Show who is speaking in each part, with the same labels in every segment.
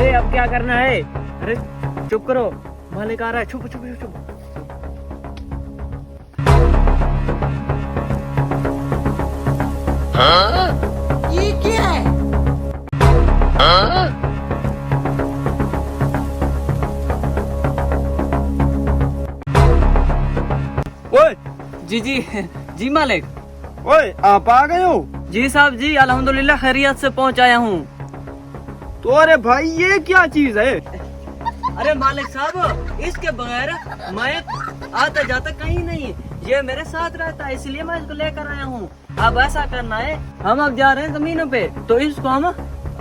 Speaker 1: अरे अब क्या करना है? अरे चुप करो, मालिक आ रहा है। चुप चुप चुप।
Speaker 2: ये क्या है?
Speaker 1: ओए
Speaker 3: जी जी जी मालिक।
Speaker 1: ओए, आप आ गए हो?
Speaker 3: जी साहब जी, अल्हम्दुलिल्लाह खैरियत से पहुंच आया हूँ।
Speaker 1: तो अरे भाई ये क्या चीज है?
Speaker 3: अरे मालिक साहब, इसके बगैर मैं आता जाता कहीं नहीं, ये मेरे साथ रहता है, इसलिए मैं इसको लेकर आया हूँ। अब ऐसा करना है, हम अब जा रहे हैं जमीनों पे, तो इसको हम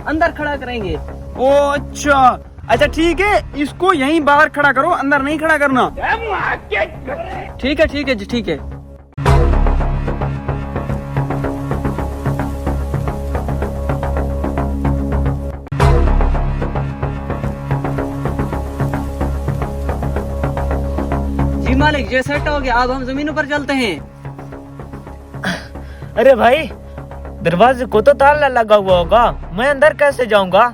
Speaker 3: अंदर खड़ा करेंगे।
Speaker 1: ओ अच्छा अच्छा, ठीक है, इसको यहीं बाहर खड़ा करो, अंदर नहीं खड़ा करना।
Speaker 3: ठीक है जी, ठीक है। जी मालिक, ये सेट हो गया, अब हम जमीनों पर चलते हैं।
Speaker 4: अरे भाई, दरवाजे को तो ताला लगा हुआ होगा, मैं अंदर कैसे जाऊंगा?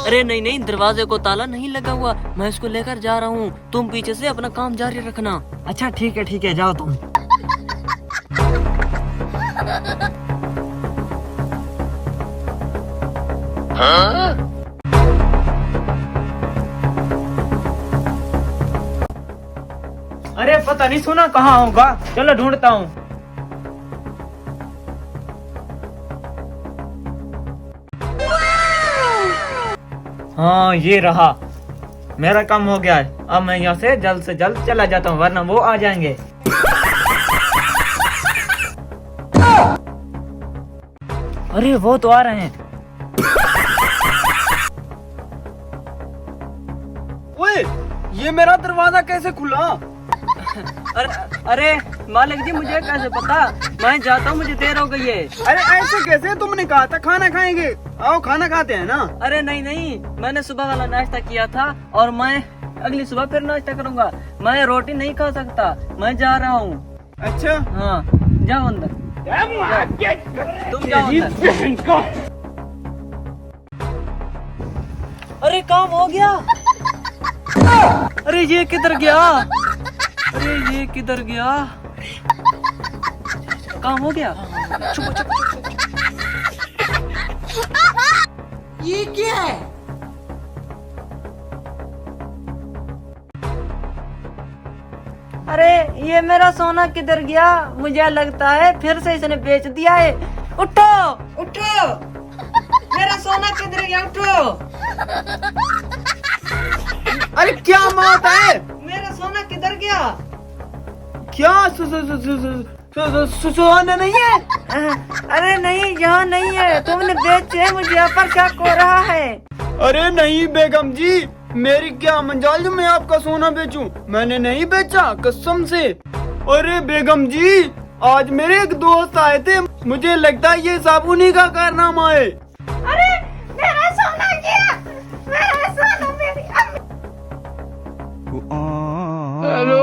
Speaker 3: अरे नहीं नहीं, दरवाजे को ताला नहीं लगा हुआ, मैं इसको लेकर जा रहा हूँ, तुम पीछे से अपना काम जारी रखना।
Speaker 1: अच्छा ठीक है, जाओ तुम। अरे पता नहीं सुना कहाँ होगा, चलो ढूंढता हूँ। हाँ ये रहा, मेरा काम हो गया है। अब मैं यहाँ से जल्द चला जाता हूँ, वरना वो आ जाएंगे। अरे वो तो आ रहे हैं। ओए, ये मेरा दरवाजा कैसे खुला?
Speaker 3: अरे मालिक जी, मुझे कैसे पता, मैं जाता हूँ, मुझे देर हो गई है।
Speaker 1: अरे ऐसे कैसे? तुमने कहा था खाना खाएंगे, आओ खाना खाते हैं ना।
Speaker 3: अरे नहीं नहीं, मैंने सुबह वाला नाश्ता किया था और मैं अगली सुबह फिर नाश्ता करूंगा, मैं रोटी नहीं खा सकता, मैं जा रहा हूँ।
Speaker 1: अच्छा
Speaker 3: हाँ जाओ अंदर, तुम जाओ अंदर। अरे काम हो गया। अरे ये किधर गया? अरे ये किधर गया? काम हो गया।
Speaker 2: ये क्या है?
Speaker 3: अरे ये मेरा सोना किधर गया? मुझे लगता है फिर से इसने बेच दिया है। उठो उठो, मेरा सोना किधर गया? उठो।
Speaker 1: अरे क्या बात है?
Speaker 3: मेरा सोना किधर गया?
Speaker 1: क्या सुहाना नहीं है?
Speaker 3: अरे नहीं, यहाँ नहीं है, तुमने बेचे, मुझे पर क्या हो रहा है?
Speaker 1: अरे नहीं बेगम जी, मेरी क्या मजाल जो मैं आपका सोना बेचूं? मैंने नहीं बेचा, कसम से। अरे बेगम जी, आज मेरे एक दोस्त आए थे, मुझे लगता है ये सब उन्हीं का कारनामा है।
Speaker 2: अरे मेरा सोना गया, मेरा सोना मेरी
Speaker 1: हेलो।